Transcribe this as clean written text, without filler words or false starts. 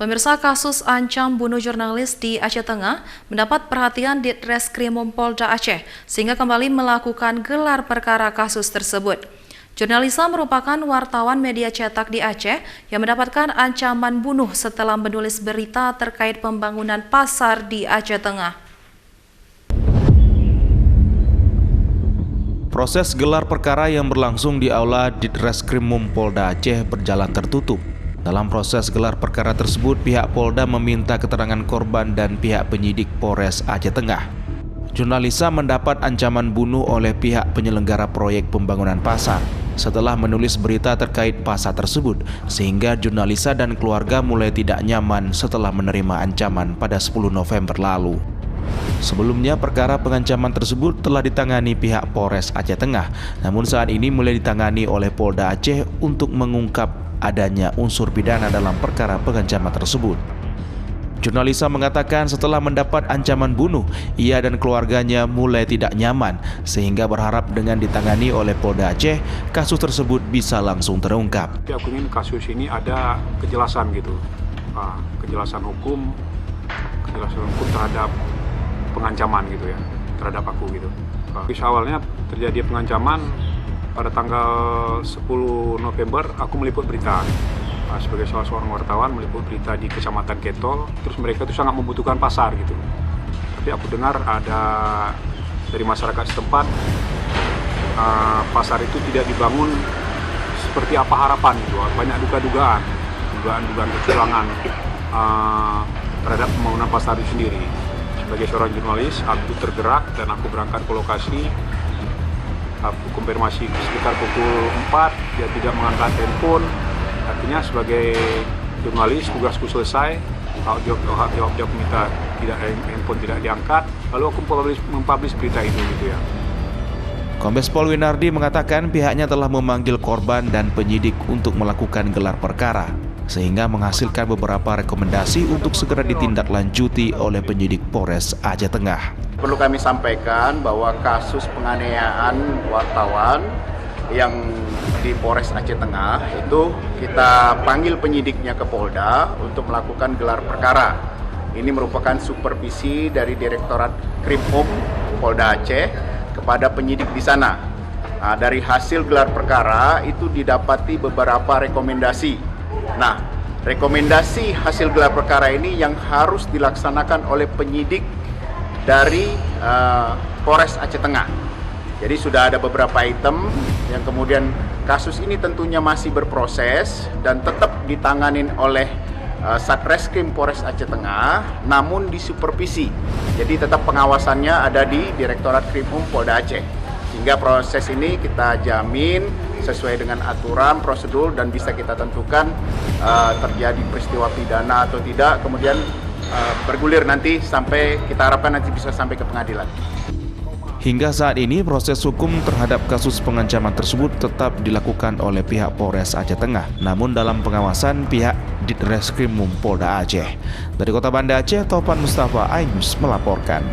Pemirsa, kasus ancam bunuh jurnalis di Aceh Tengah mendapat perhatian Ditreskrimum Polda Aceh sehingga kembali melakukan gelar perkara kasus tersebut. Jurnalisa merupakan wartawan media cetak di Aceh yang mendapatkan ancaman bunuh setelah menulis berita terkait pembangunan pasar di Aceh Tengah. Proses gelar perkara yang berlangsung di Aula Ditreskrimum Polda Aceh berjalan tertutup. Dalam proses gelar perkara tersebut, pihak Polda meminta keterangan korban dan pihak penyidik Polres Aceh Tengah. Jurnalisa mendapat ancaman bunuh oleh pihak penyelenggara proyek pembangunan pasar setelah menulis berita terkait pasar tersebut, sehingga jurnalisa dan keluarga mulai tidak nyaman setelah menerima ancaman pada 10 November lalu. Sebelumnya, perkara pengancaman tersebut telah ditangani pihak Polres Aceh Tengah, namun saat ini mulai ditangani oleh Polda Aceh untuk mengungkap adanya unsur pidana dalam perkara pengancaman tersebut. Jurnalisa mengatakan setelah mendapat ancaman bunuh, ia dan keluarganya mulai tidak nyaman sehingga berharap dengan ditangani oleh Polda Aceh, kasus tersebut bisa langsung terungkap. Aku ingin kasus ini ada kejelasan gitu, kejelasan hukum terhadap pengancaman gitu ya, terhadap aku gitu. Awalnya terjadi pengancaman pada tanggal 10 November aku meliput berita sebagai salah seorang wartawan, meliput berita di Kecamatan Ketol. Terus mereka itu sangat membutuhkan pasar gitu. Tapi aku dengar ada dari masyarakat setempat pasar itu tidak dibangun seperti apa harapan gitu. Banyak dugaan kecurangan terhadap pembangunan pasar itu sendiri. Sebagai seorang jurnalis, aku tergerak dan aku berangkat ke lokasi. Aku konfirmasi sekitar pukul 4, dia tidak mengangkat handphone. Artinya sebagai jurnalis tugasku selesai, hak jawab minta handphone tidak diangkat. Lalu aku mempublish berita itu gitu ya. Kombes Pol Winardi mengatakan pihaknya telah memanggil korban dan penyidik untuk melakukan gelar perkara, sehingga menghasilkan beberapa rekomendasi untuk segera ditindaklanjuti oleh penyidik Polres Aceh Tengah. Perlu kami sampaikan bahwa kasus penganiayaan wartawan yang di Polres Aceh Tengah itu kita panggil penyidiknya ke Polda untuk melakukan gelar perkara. Ini merupakan supervisi dari Direktorat Krimum Polda Aceh kepada penyidik di sana. Nah, dari hasil gelar perkara itu didapati beberapa rekomendasi. Nah, rekomendasi hasil gelar perkara ini yang harus dilaksanakan oleh penyidik dari Polres Aceh Tengah. Jadi sudah ada beberapa item yang kemudian kasus ini tentunya masih berproses dan tetap ditanganin oleh Satreskrim Polres Aceh Tengah, namun disupervisi. Jadi tetap pengawasannya ada di Direktorat Krimum Polda Aceh. Sehingga proses ini kita jamin sesuai dengan aturan, prosedur, dan bisa kita tentukan terjadi peristiwa pidana atau tidak, kemudian bergulir nanti sampai kita harapkan nanti bisa sampai ke pengadilan. Hingga saat ini proses hukum terhadap kasus pengancaman tersebut tetap dilakukan oleh pihak Polres Aceh Tengah, namun dalam pengawasan pihak Ditreskrimum Polda Aceh. Dari Kota Banda Aceh, Topan Mustafa, iNews melaporkan.